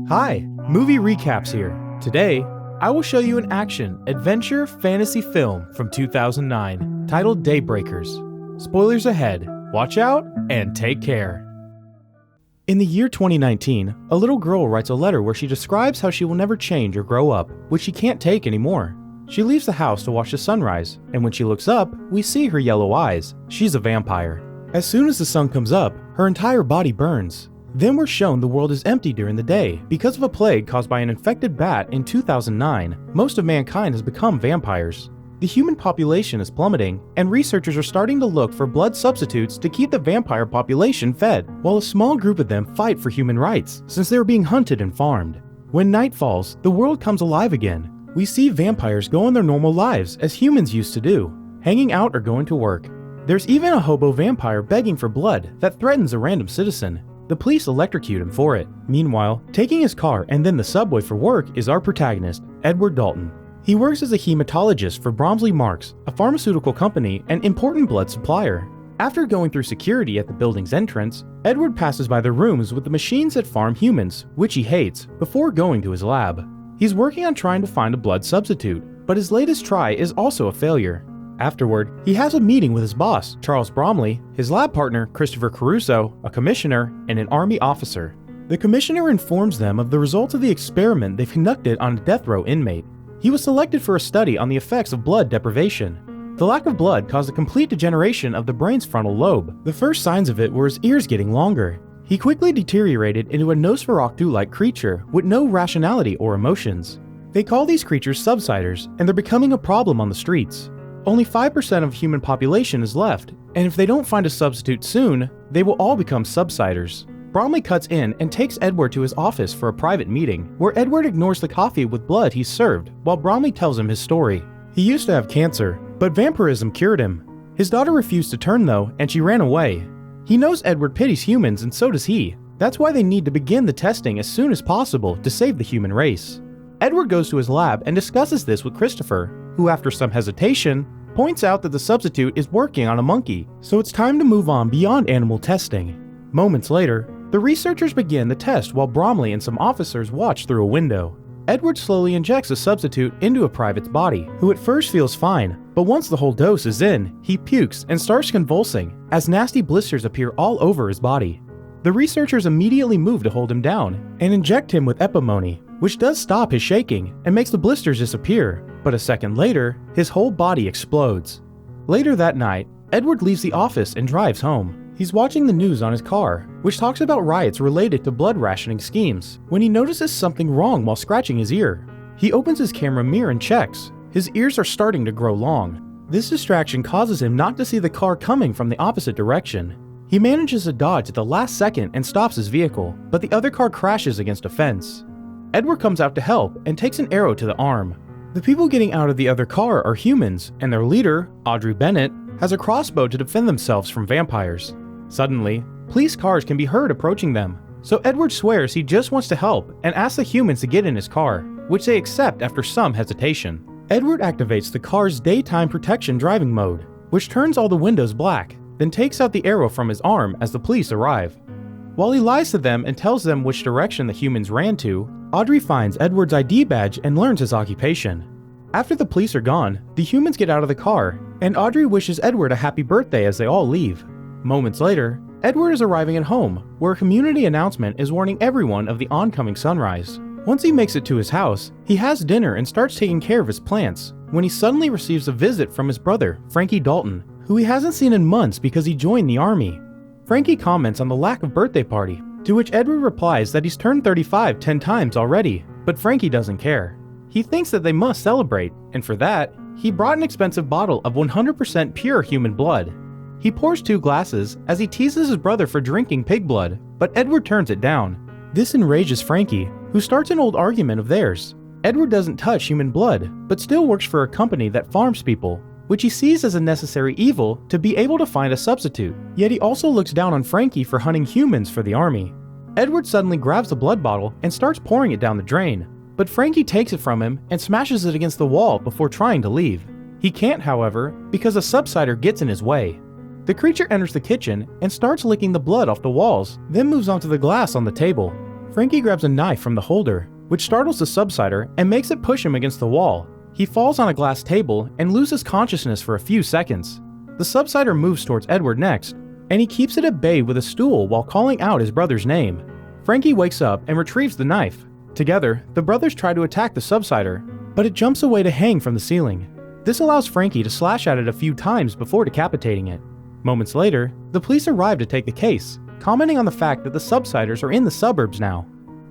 Hi, Movie Recaps here. Today, I will show you an action, adventure, fantasy film from 2009 titled Daybreakers. Spoilers ahead, watch out, and take care. In the year 2019, a little girl writes a letter where she describes how she will never change or grow up, which she can't take anymore. She leaves the house to watch the sunrise, and when she looks up, we see her yellow eyes. She's a vampire. As soon as the sun comes up, her entire body burns. Then we're shown the world is empty during the day. Because of a plague caused by an infected bat in 2009, most of mankind has become vampires. The human population is plummeting, and researchers are starting to look for blood substitutes to keep the vampire population fed, while a small group of them fight for human rights, since they are being hunted and farmed. When night falls, the world comes alive again. We see vampires go on their normal lives as humans used to do, hanging out or going to work. There's even a hobo vampire begging for blood that threatens a random citizen. The police electrocute him for it. Meanwhile, taking his car and then the subway for work is our protagonist, Edward Dalton. He works as a hematologist for Bromley Marks, a pharmaceutical company and important blood supplier. After going through security at the building's entrance, Edward passes by the rooms with the machines that farm humans, which he hates, before going to his lab. He's working on trying to find a blood substitute, but his latest try is also a failure. Afterward, he has a meeting with his boss, Charles Bromley, his lab partner, Christopher Caruso, a commissioner, and an army officer. The commissioner informs them of the results of the experiment they've conducted on a death row inmate. He was selected for a study on the effects of blood deprivation. The lack of blood caused a complete degeneration of the brain's frontal lobe. The first signs of it were his ears getting longer. He quickly deteriorated into a Nosferatu-like creature with no rationality or emotions. They call these creatures subsiders, and they're becoming a problem on the streets. Only 5% of human population is left, and if they don't find a substitute soon, they will all become subsiders. Bromley cuts in and takes Edward to his office for a private meeting, where Edward ignores the coffee with blood he's served, while Bromley tells him his story. He used to have cancer, but vampirism cured him. His daughter refused to turn though, and she ran away. He knows Edward pities humans, and so does he. That's why they need to begin the testing as soon as possible to save the human race. Edward goes to his lab and discusses this with Christopher, who after some hesitation, points out that the substitute is working on a monkey, so it's time to move on beyond animal testing. Moments later, the researchers begin the test while Bromley and some officers watch through a window. Edward slowly injects a substitute into a private's body, who at first feels fine, but once the whole dose is in, he pukes and starts convulsing, as nasty blisters appear all over his body. The researchers immediately move to hold him down, and inject him with Epimony, which does stop his shaking and makes the blisters disappear, but a second later, his whole body explodes. Later that night, Edward leaves the office and drives home. He's watching the news on his car, which talks about riots related to blood rationing schemes, when he notices something wrong while scratching his ear. He opens his camera mirror and checks. His ears are starting to grow long. This distraction causes him not to see the car coming from the opposite direction. He manages to dodge at the last second and stops his vehicle, but the other car crashes against a fence. Edward comes out to help and takes an arrow to the arm. The people getting out of the other car are humans, and their leader, Audrey Bennett, has a crossbow to defend themselves from vampires. Suddenly, police cars can be heard approaching them, so Edward swears he just wants to help and asks the humans to get in his car, which they accept after some hesitation. Edward activates the car's daytime protection driving mode, which turns all the windows black, then takes out the arrow from his arm as the police arrive. While he lies to them and tells them which direction the humans ran to, Audrey finds Edward's ID badge and learns his occupation. After the police are gone, the humans get out of the car, and Audrey wishes Edward a happy birthday as they all leave. Moments later, Edward is arriving at home, where a community announcement is warning everyone of the oncoming sunrise. Once he makes it to his house, he has dinner and starts taking care of his plants, when he suddenly receives a visit from his brother, Frankie Dalton, who he hasn't seen in months because he joined the army. Frankie comments on the lack of birthday party, to which Edward replies that he's turned 35 10 times already, but Frankie doesn't care. He thinks that they must celebrate, and for that, he brought an expensive bottle of 100% pure human blood. He pours 2 glasses as he teases his brother for drinking pig blood, but Edward turns it down. This enrages Frankie, who starts an old argument of theirs. Edward doesn't touch human blood, but still works for a company that farms people, which he sees as a necessary evil to be able to find a substitute. Yet he also looks down on Frankie for hunting humans for the army. Edward suddenly grabs the blood bottle and starts pouring it down the drain, but Frankie takes it from him and smashes it against the wall before trying to leave. He can't, however, because a subsider gets in his way. The creature enters the kitchen and starts licking the blood off the walls, then moves onto the glass on the table. Frankie grabs a knife from the holder, which startles the subsider and makes it push him against the wall. He falls on a glass table and loses consciousness for a few seconds. The subsider moves towards Edward next, and he keeps it at bay with a stool while calling out his brother's name. Frankie wakes up and retrieves the knife. Together, the brothers try to attack the subsider, but it jumps away to hang from the ceiling. This allows Frankie to slash at it a few times before decapitating it. Moments later, the police arrive to take the case, commenting on the fact that the subsiders are in the suburbs now.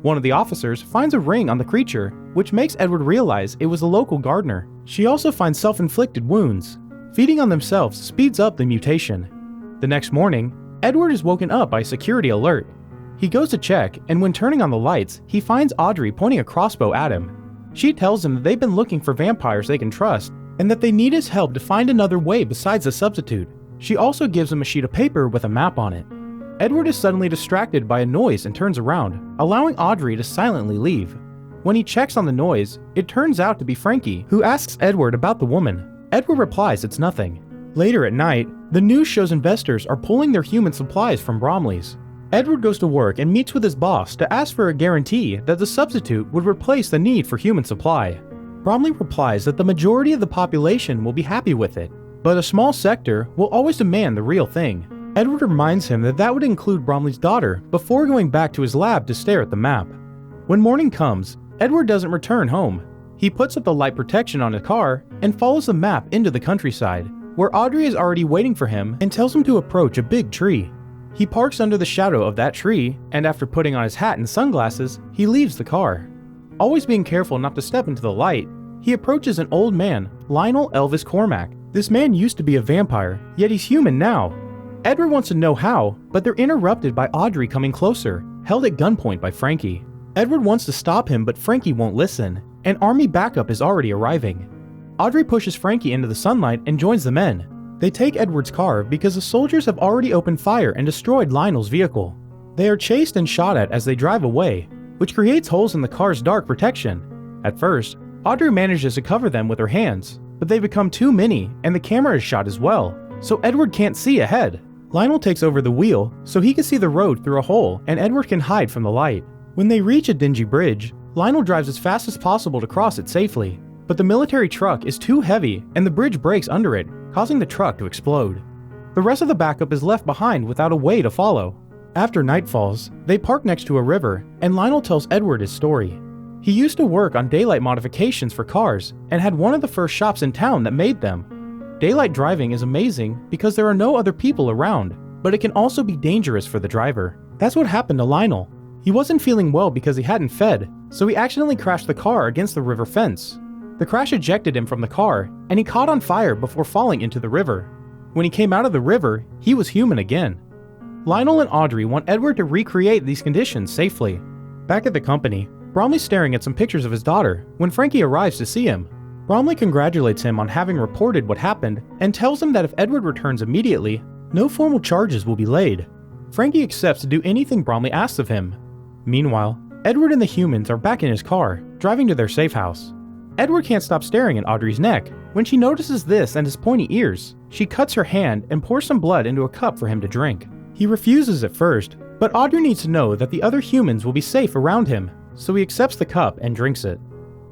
One of the officers finds a ring on the creature, which makes Edward realize it was a local gardener. She also finds self-inflicted wounds. Feeding on themselves speeds up the mutation. The next morning, Edward is woken up by a security alert. He goes to check, and when turning on the lights, he finds Audrey pointing a crossbow at him. She tells him that they've been looking for vampires they can trust, and that they need his help to find another way besides the substitute. She also gives him a sheet of paper with a map on it. Edward is suddenly distracted by a noise and turns around, allowing Audrey to silently leave. When he checks on the noise, it turns out to be Frankie, who asks Edward about the woman. Edward replies it's nothing. Later at night, the news shows investors are pulling their human supplies from Bromley's. Edward goes to work and meets with his boss to ask for a guarantee that the substitute would replace the need for human supply. Bromley replies that the majority of the population will be happy with it, but a small sector will always demand the real thing. Edward reminds him that would include Bromley's daughter before going back to his lab to stare at the map. When morning comes, Edward doesn't return home. He puts up the light protection on his car and follows the map into the countryside, where Audrey is already waiting for him and tells him to approach a big tree. He parks under the shadow of that tree, and after putting on his hat and sunglasses, he leaves the car. Always being careful not to step into the light, he approaches an old man, Lionel Elvis Cormack. This man used to be a vampire, yet he's human now. Edward wants to know how, but they're interrupted by Audrey coming closer, held at gunpoint by Frankie. Edward wants to stop him, but Frankie won't listen, and army backup is already arriving. Audrey pushes Frankie into the sunlight and joins the men. They take Edward's car because the soldiers have already opened fire and destroyed Lionel's vehicle. They are chased and shot at as they drive away, which creates holes in the car's dark protection. At first, Audrey manages to cover them with her hands, but they become too many and the camera is shot as well, so Edward can't see ahead. Lionel takes over the wheel so he can see the road through a hole and Edward can hide from the light. When they reach a dingy bridge, Lionel drives as fast as possible to cross it safely, but the military truck is too heavy and the bridge breaks under it, causing the truck to explode. The rest of the backup is left behind without a way to follow. After night falls, they park next to a river and Lionel tells Edward his story. He used to work on daylight modifications for cars and had one of the first shops in town that made them. Daylight driving is amazing because there are no other people around, but it can also be dangerous for the driver. That's what happened to Lionel. He wasn't feeling well because he hadn't fed, so he accidentally crashed the car against the river fence. The crash ejected him from the car, and he caught on fire before falling into the river. When he came out of the river, he was human again. Lionel and Audrey want Edward to recreate these conditions safely. Back at the company, Bromley's staring at some pictures of his daughter when Frankie arrives to see him. Bromley congratulates him on having reported what happened and tells him that if Edward returns immediately, no formal charges will be laid. Frankie accepts to do anything Bromley asks of him. Meanwhile, Edward and the humans are back in his car, driving to their safe house. Edward can't stop staring at Audrey's neck. When she notices this and his pointy ears, she cuts her hand and pours some blood into a cup for him to drink. He refuses at first, but Audrey needs to know that the other humans will be safe around him, so he accepts the cup and drinks it.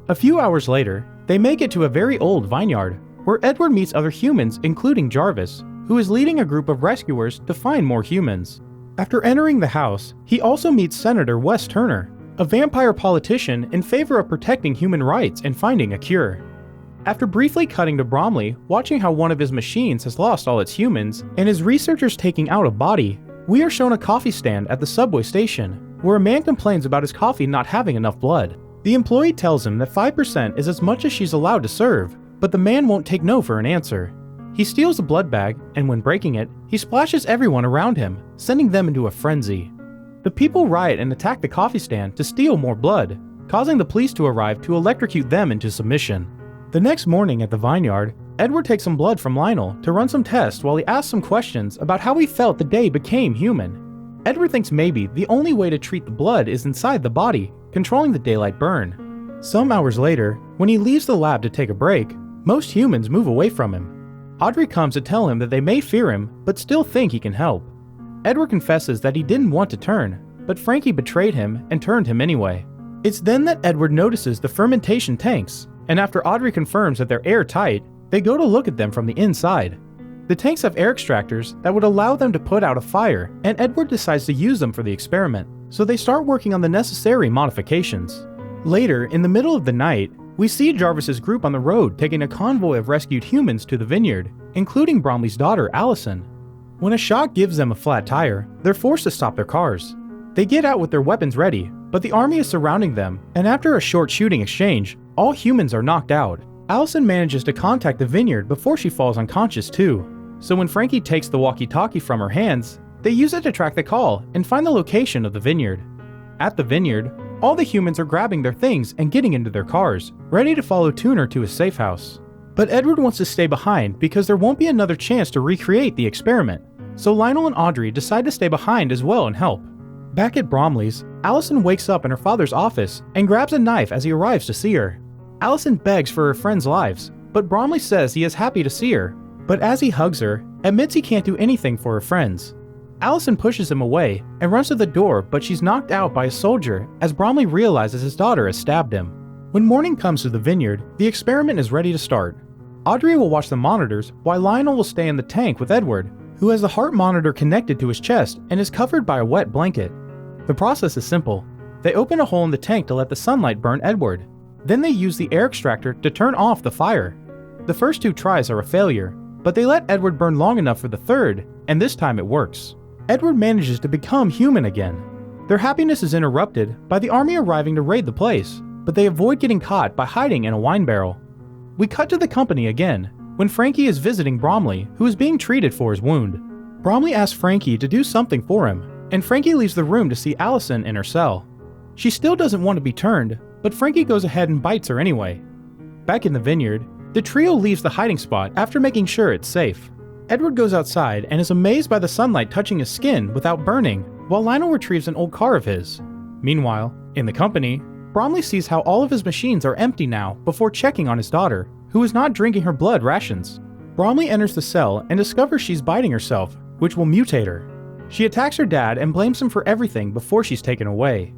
A few hours later, they make it to a very old vineyard, where Edward meets other humans including Jarvis, who is leading a group of rescuers to find more humans. After entering the house, he also meets Senator Wes Turner, a vampire politician in favor of protecting human rights and finding a cure. After briefly cutting to Bromley, watching how one of his machines has lost all its humans, and his researchers taking out a body, we are shown a coffee stand at the subway station, where a man complains about his coffee not having enough blood. The employee tells him that 5% is as much as she's allowed to serve, but the man won't take no for an answer. He steals the blood bag, and when breaking it, he splashes everyone around him, sending them into a frenzy. The people riot and attack the coffee stand to steal more blood, causing the police to arrive to electrocute them into submission. The next morning at the vineyard, Edward takes some blood from Lionel to run some tests while he asks some questions about how he felt the day became human. Edward thinks maybe the only way to treat the blood is inside the body, controlling the daylight burn. Some hours later, when he leaves the lab to take a break, most humans move away from him. Audrey comes to tell him that they may fear him, but still think he can help. Edward confesses that he didn't want to turn, but Frankie betrayed him and turned him anyway. It's then that Edward notices the fermentation tanks, and after Audrey confirms that they're airtight, they go to look at them from the inside. The tanks have air extractors that would allow them to put out a fire, and Edward decides to use them for the experiment, so they start working on the necessary modifications. Later, in the middle of the night, we see Jarvis's group on the road taking a convoy of rescued humans to the vineyard, including Bromley's daughter, Allison. When a shock gives them a flat tire, they're forced to stop their cars. They get out with their weapons ready, but the army is surrounding them, and after a short shooting exchange, all humans are knocked out. Allison manages to contact the vineyard before she falls unconscious too, so when Frankie takes the walkie-talkie from her hands, they use it to track the call and find the location of the vineyard. At the vineyard, all the humans are grabbing their things and getting into their cars, ready to follow Tuner to his safe house. But Edward wants to stay behind because there won't be another chance to recreate the experiment, so Lionel and Audrey decide to stay behind as well and help. Back at Bromley's, Allison wakes up in her father's office and grabs a knife as he arrives to see her. Allison begs for her friends' lives, but Bromley says he is happy to see her, but as he hugs her, admits he can't do anything for her friends. Allison pushes him away and runs to the door, but she's knocked out by a soldier as Bromley realizes his daughter has stabbed him. When morning comes to the vineyard, the experiment is ready to start. Audrey will watch the monitors while Lionel will stay in the tank with Edward, who has the heart monitor connected to his chest and is covered by a wet blanket. The process is simple. They open a hole in the tank to let the sunlight burn Edward. Then they use the air extractor to turn off the fire. The first 2 tries are a failure, but they let Edward burn long enough for the third, and this time it works. Edward manages to become human again. Their happiness is interrupted by the army arriving to raid the place, but they avoid getting caught by hiding in a wine barrel. We cut to the company again, when Frankie is visiting Bromley, who is being treated for his wound. Bromley asks Frankie to do something for him, and Frankie leaves the room to see Allison in her cell. She still doesn't want to be turned, but Frankie goes ahead and bites her anyway. Back in the vineyard, the trio leaves the hiding spot after making sure it's safe. Edward goes outside and is amazed by the sunlight touching his skin without burning, while Lionel retrieves an old car of his. Meanwhile, in the company, Bromley sees how all of his machines are empty now before checking on his daughter, who is not drinking her blood rations. Bromley enters the cell and discovers she's biting herself, which will mutate her. She attacks her dad and blames him for everything before she's taken away.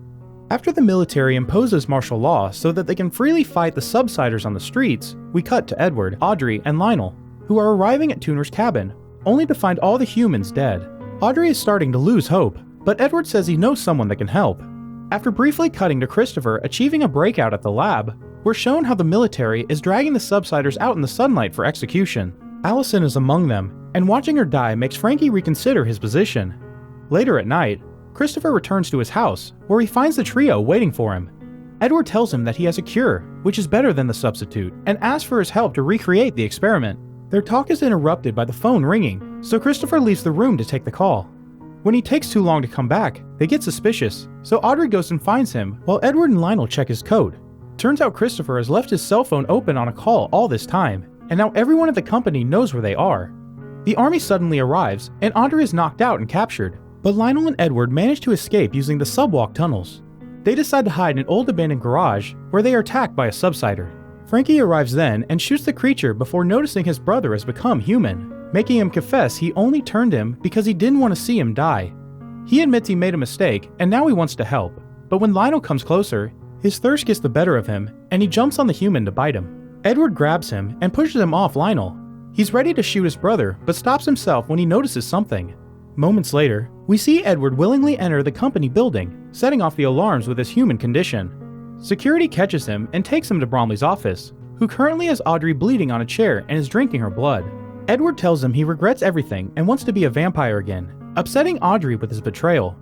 After the military imposes martial law so that they can freely fight the subsiders on the streets, we cut to Edward, Audrey, and Lionel, who are arriving at Tuner's cabin, only to find all the humans dead. Audrey is starting to lose hope, but Edward says he knows someone that can help. After briefly cutting to Christopher achieving a breakout at the lab, we're shown how the military is dragging the subsiders out in the sunlight for execution. Allison is among them, and watching her die makes Frankie reconsider his position. Later at night, Christopher returns to his house, where he finds the trio waiting for him. Edward tells him that he has a cure, which is better than the substitute, and asks for his help to recreate the experiment. Their talk is interrupted by the phone ringing, so Christopher leaves the room to take the call. When he takes too long to come back, they get suspicious, so Audrey goes and finds him while Edward and Lionel check his code. Turns out Christopher has left his cell phone open on a call all this time, and now everyone at the company knows where they are. The army suddenly arrives, and Audrey is knocked out and captured, but Lionel and Edward manage to escape using the subwalk tunnels. They decide to hide in an old abandoned garage, where they are attacked by a subsider. Frankie arrives then and shoots the creature before noticing his brother has become human, making him confess he only turned him because he didn't want to see him die. He admits he made a mistake and now he wants to help, but when Lionel comes closer, his thirst gets the better of him and he jumps on the human to bite him. Edward grabs him and pushes him off Lionel. He's ready to shoot his brother but stops himself when he notices something. Moments later, we see Edward willingly enter the company building, setting off the alarms with his human condition. Security catches him and takes him to Bromley's office, who currently has Audrey bleeding on a chair and is drinking her blood. Edward tells him he regrets everything and wants to be a vampire again, upsetting Audrey with his betrayal.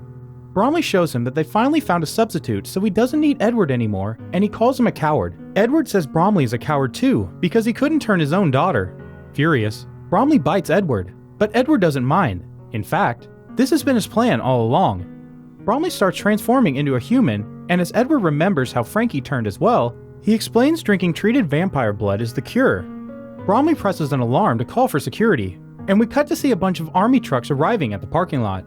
Bromley shows him that they finally found a substitute so he doesn't need Edward anymore, and he calls him a coward. Edward says Bromley is a coward too, because he couldn't turn his own daughter. Furious, Bromley bites Edward, but Edward doesn't mind. In fact, this has been his plan all along. Bromley starts transforming into a human, and as Edward remembers how Frankie turned as well, he explains drinking treated vampire blood is the cure. Bromley presses an alarm to call for security, and we cut to see a bunch of army trucks arriving at the parking lot.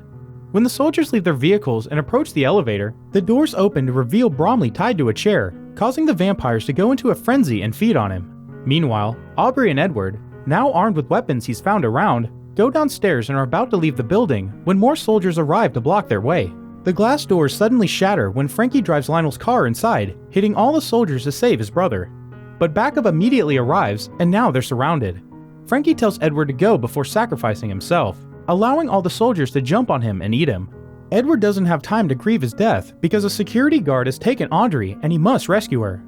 When the soldiers leave their vehicles and approach the elevator, the doors open to reveal Bromley tied to a chair, causing the vampires to go into a frenzy and feed on him. Meanwhile, Aubrey and Edward, now armed with weapons he's found around, go downstairs and are about to leave the building when more soldiers arrive to block their way. The glass doors suddenly shatter when Frankie drives Lionel's car inside, hitting all the soldiers to save his brother. But backup immediately arrives, and now they're surrounded. Frankie tells Edward to go before sacrificing himself, allowing all the soldiers to jump on him and eat him. Edward doesn't have time to grieve his death because a security guard has taken Audrey and he must rescue her.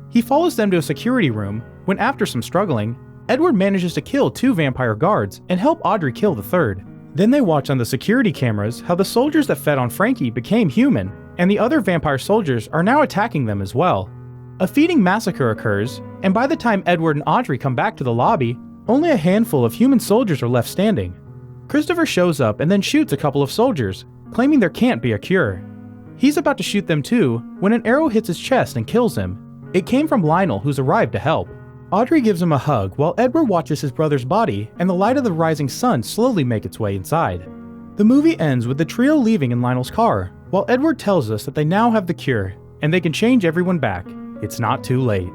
He follows them to a security room when, after some struggling, Edward manages to kill 2 vampire guards and help Audrey kill the third. Then they watch on the security cameras how the soldiers that fed on Frankie became human, and the other vampire soldiers are now attacking them as well. A feeding massacre occurs, and by the time Edward and Audrey come back to the lobby, only a handful of human soldiers are left standing. Christopher shows up and then shoots a couple of soldiers, claiming there can't be a cure. He's about to shoot them too when an arrow hits his chest and kills him. It came from Lionel, who's arrived to help. Audrey gives him a hug while Edward watches his brother's body and the light of the rising sun slowly make its way inside. The movie ends with the trio leaving in Lionel's car, while Edward tells us that they now have the cure, and they can change everyone back. It's not too late.